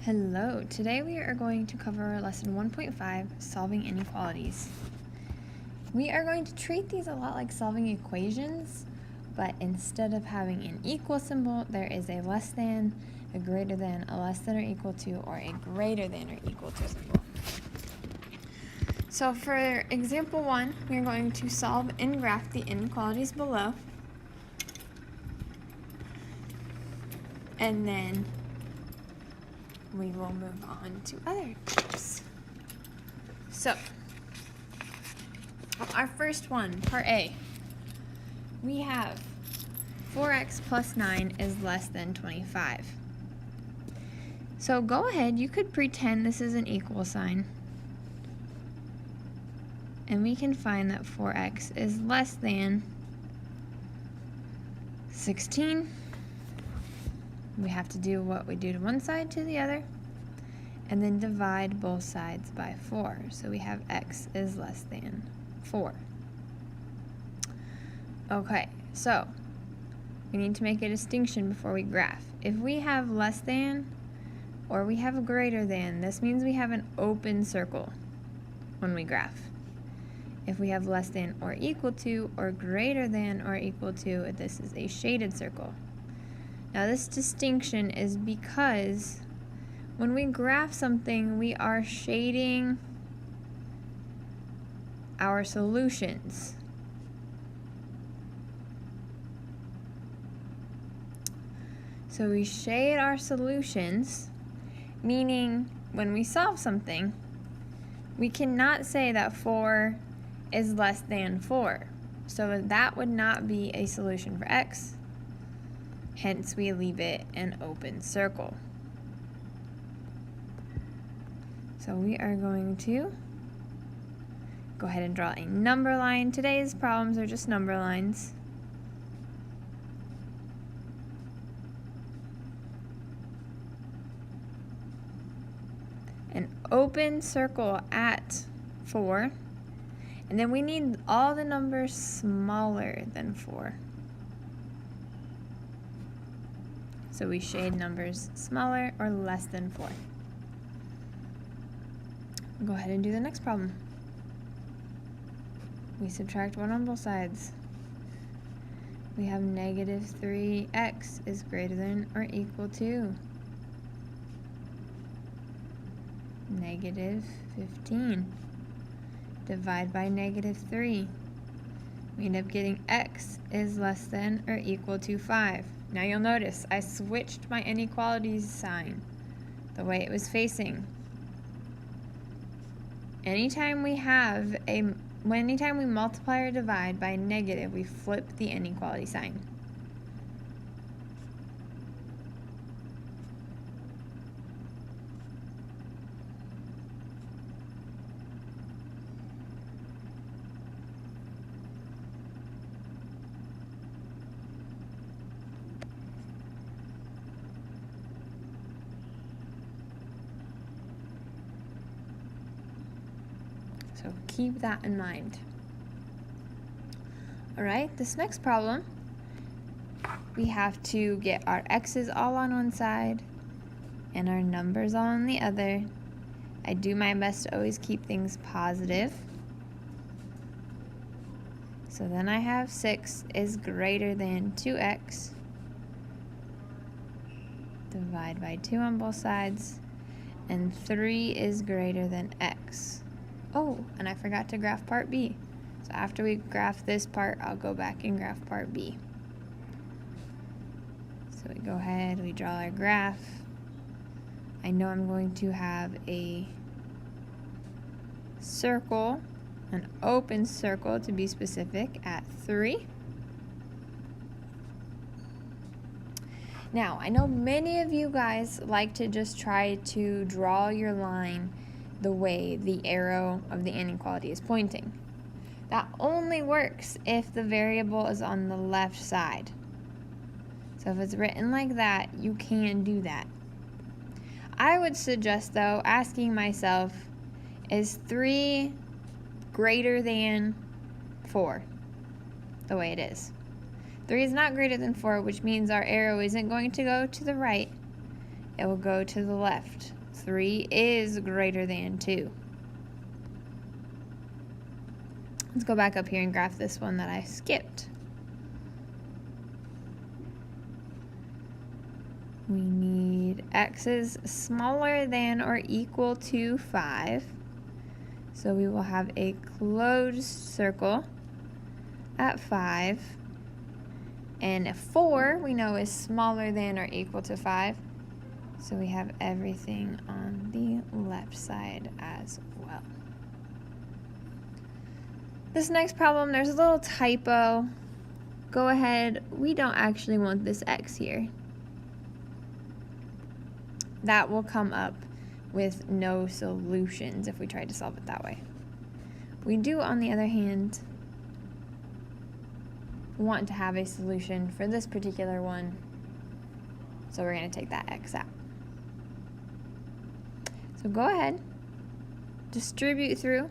Hello, today we are going to cover lesson 1.5, solving inequalities. We are going to treat these a lot like solving equations, but instead of having an equal symbol, there is a less than, a greater than, a less than or equal to, or a greater than or equal to symbol. So for example 1, we are going to solve and graph the inequalities below, and then we will move on to other tips. So, our first one, part A, we have 4x plus 9 is less than 25. So go ahead, you could pretend this is an equal sign, and we can find that 4x is less than 16. We have to do what we do to one side to the other, and then divide both sides by 4. So we have x is less than 4. Okay, so we need to make a distinction before we graph. If we have less than or we have a greater than, this means we have an open circle when we graph. If we have less than or equal to or greater than or equal to, this is a shaded circle. Now this distinction is because when we graph something, we are shading our solutions. So we shade our solutions, meaning when we solve something, we cannot say that 4 is less than 4. So that would not be a solution for x. Hence, we leave it an open circle. So we are going to go ahead and draw a number line. Today's problems are just number lines. An open circle at 4. And then we need all the numbers smaller than 4. So we shade numbers smaller or less than 4. Go ahead and do the next problem. We subtract 1 on both sides. We have negative 3x is greater than or equal to negative 15. Divide by negative 3. We end up getting x is less than or equal to 5. Now you'll notice I switched my inequalities sign the way it was facing. Anytime we multiply or divide by negative, we flip the inequality sign. So keep that in mind. All right, this next problem, we have to get our x's all on one side and our numbers all on the other. I do my best to always keep things positive. So then I have 6 is greater than 2x. Divide by 2 on both sides. And 3 is greater than x. Oh, and I forgot to graph part B. So after we graph this part, I'll go back and graph part B. So we go ahead, we draw our graph. I know I'm going to have a circle, an open circle to be specific, at 3. Now, I know many of you guys like to just try to draw your line the way the arrow of the inequality is pointing. That only works if the variable is on the left side. So if it's written like that, you can do that. I would suggest, though, asking myself, is 3 greater than 4? The way it is. 3 is not greater than 4, which means our arrow isn't going to go to the right. it will go to the left. 3 is greater than 2. Let's go back up here and graph this one that I skipped. We need x is smaller than or equal to 5. So we will have a closed circle at 5. And a 4 we know is smaller than or equal to 5. So we have everything on the left side as well. This next problem, there's a little typo. Go ahead, we don't actually want this x here. That will come up with no solutions if we try to solve it that way. We do, on the other hand, want to have a solution for this particular one, so we're going to take that x out. So go ahead, distribute through.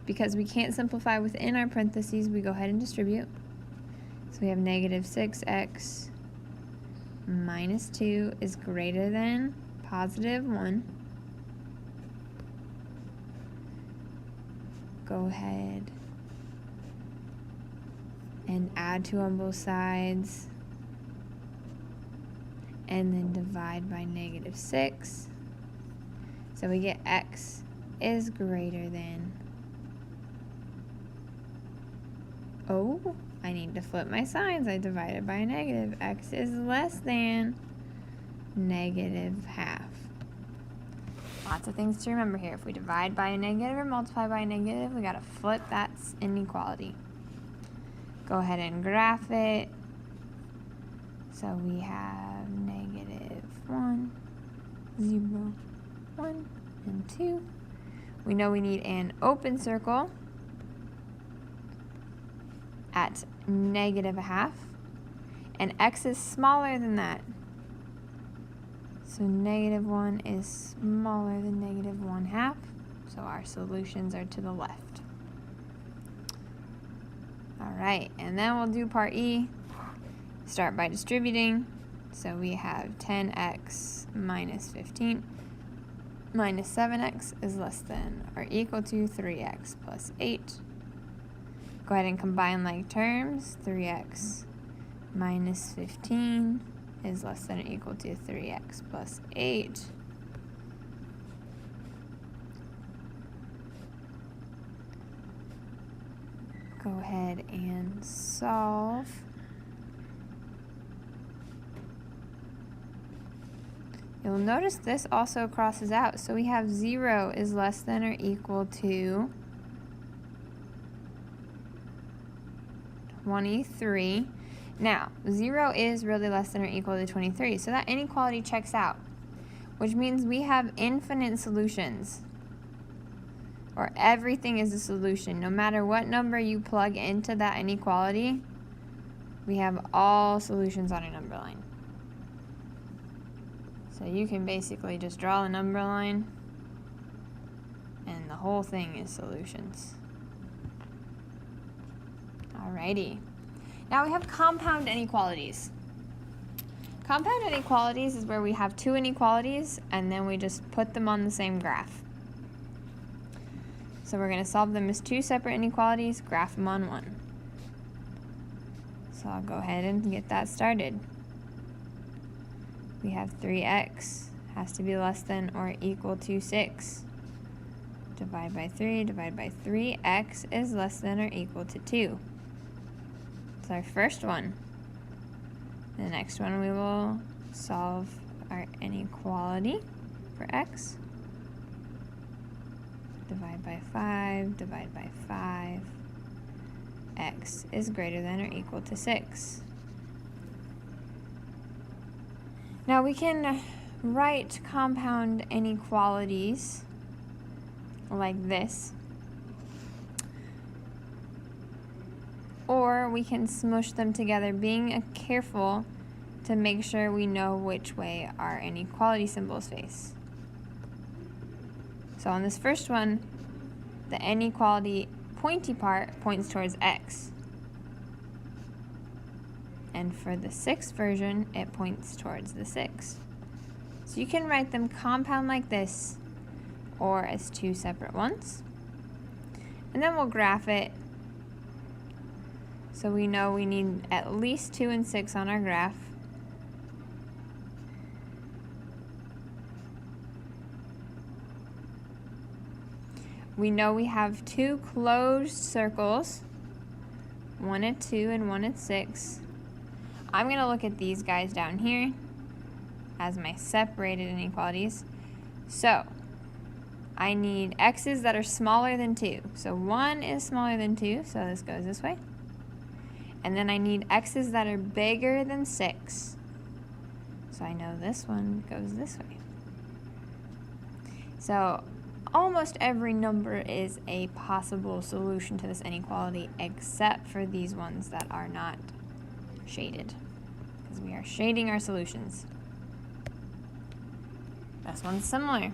Because we can't simplify within our parentheses, we go ahead and distribute. So we have negative 6x minus 2 is greater than positive 1. Go ahead and add 2 on both sides. And then divide by negative 6. So we get x is greater than... Oh, I need to flip my signs. I divided by a negative. X is less than negative half. Lots of things to remember here. If we divide by a negative or multiply by a negative, we got to flip that inequality. Go ahead and graph it. So we have negative 1, 0, 1, and 2. We know we need an open circle at negative a half, and x is smaller than that. So negative 1 is smaller than negative 1/2, so our solutions are to the left. All right, and then we'll do part E. Start by distributing. So we have 10x minus 15 minus 7x is less than or equal to 3x plus 8. Go ahead and combine like terms. 3x minus 15 is less than or equal to 3x plus 8. Go ahead and solve. You'll notice this also crosses out. So we have 0 is less than or equal to 23. Now, 0 is really less than or equal to 23, so that inequality checks out, which means we have infinite solutions, or everything is a solution. No matter what number you plug into that inequality, we have all solutions on a number line. So you can basically just draw a number line, and the whole thing is solutions. Alrighty. Now we have compound inequalities. Compound inequalities is where we have 2 inequalities and then we just put them on the same graph. So we're going to solve them as 2 separate inequalities, graph them on one. So I'll go ahead and get that started. We have 3x has to be less than or equal to 6. Divide by 3, divide by 3, x is less than or equal to 2. That's our first one. The next one we will solve our inequality for x. Divide by 5, divide by 5. X is greater than or equal to 6. Now we can write compound inequalities like this. Or we can smush them together, being careful to make sure we know which way our inequality symbols face. So on this first one, the inequality pointy part points towards x. And for the 6th version, it points towards the 6. So you can write them compound like this or as two separate ones. And then we'll graph it. So we know we need at least 2 and 6 on our graph. We know we have 2 closed circles, one at 2 and one at 6. I'm going to look at these guys down here as my separated inequalities. So I need x's that are smaller than 2. So 1 is smaller than 2, so this goes this way. And then I need x's that are bigger than 6. So I know this one goes this way. So almost every number is a possible solution to this inequality except for these ones that are not shaded, because we are shading our solutions. This one's similar.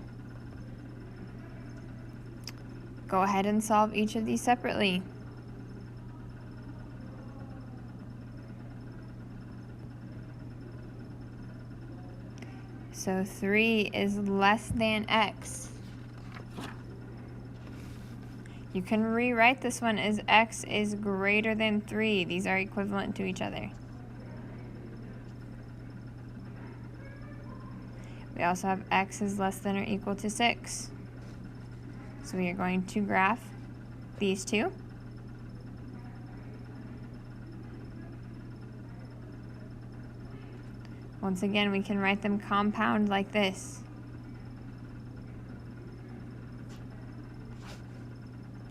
Go ahead and solve each of these separately. So 3 is less than x. You can rewrite this one as x is greater than 3. These are equivalent to each other. We also have x is less than or equal to 6. So we are going to graph these two. Once again, we can write them compound like this.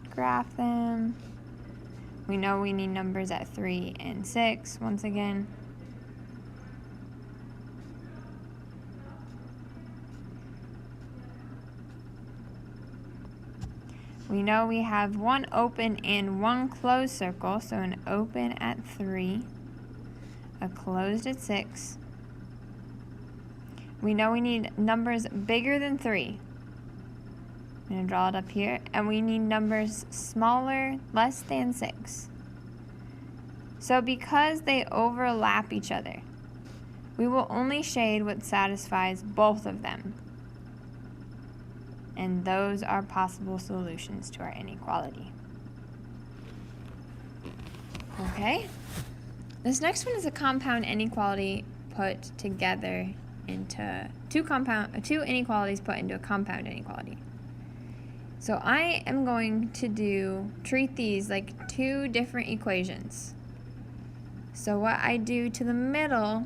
Graph them. We know we need numbers at 3 and 6 once again. We know we have one open and one closed circle, so an open at 3, a closed at 6. We know we need numbers bigger than 3. I'm going to draw it up here. And we need numbers smaller, less than 6. So because they overlap each other, we will only shade what satisfies both of them. And those are possible solutions to our inequality. Okay. This next one is a compound inequality put together into two inequalities put into a compound inequality. So I am going to treat these like 2 different equations. So what I do to the middle,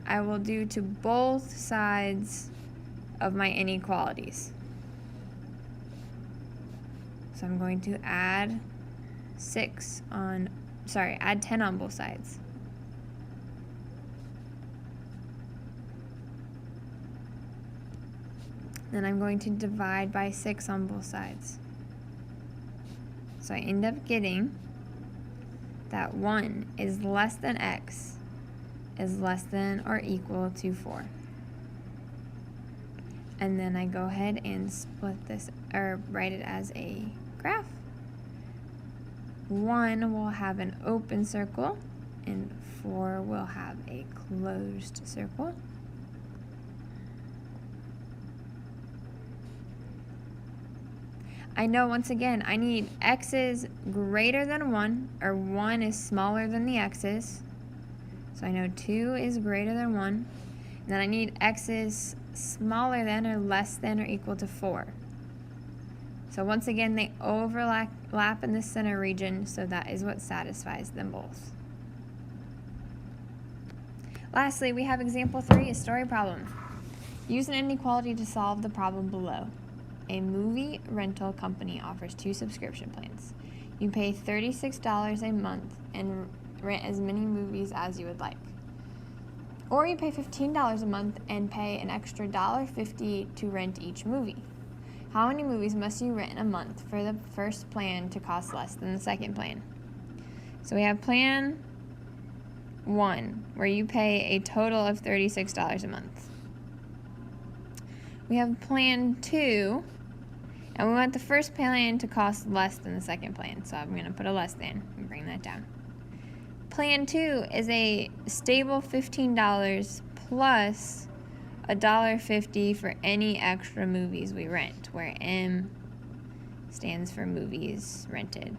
I will do to both sides of my inequalities. So I'm going to add 10 on both sides. Then I'm going to divide by 6 on both sides. So I end up getting that 1 is less than x is less than or equal to 4. And then I go ahead and split this, or write it as a graph. 1 will have an open circle, and 4 will have a closed circle. I know, once again, I need x's greater than 1, or 1 is smaller than the x's. So I know 2 is greater than 1. And then I need x's smaller than or less than or equal to 4. So once again, they overlap in the center region, so that is what satisfies them both. Lastly, we have example 3, a story problem. Use an inequality to solve the problem below. A movie rental company offers 2 subscription plans. You pay $36 a month and rent as many movies as you would like. Or you pay $15 a month and pay an extra $1.50 to rent each movie. How many movies must you rent in a month for the first plan to cost less than the second plan? So we have plan 1, where you pay a total of $36 a month. We have plan 2, and we want the first plan to cost less than the second plan, so I'm going to put a less than and bring that down. Plan 2 is a stable $15 plus $1.50 for any extra movies we rent, where M stands for movies rented.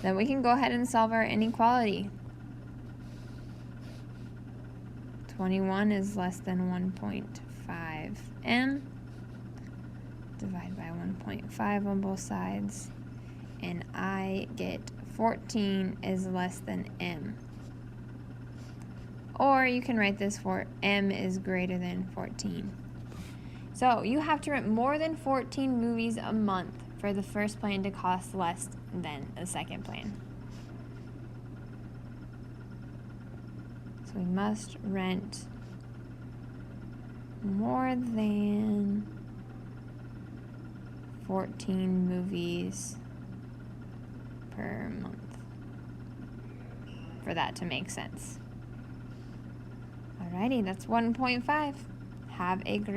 Then we can go ahead and solve our inequality. 21 is less than 1.5 M. Divide by 1.5 on both sides. And I get 14 is less than M. Or you can write this for M is greater than 14. So you have to rent more than 14 movies a month for the first plan to cost less than the second plan. So we must rent more than 14 movies per month for that to make sense. Alrighty, that's 1.5. Have a great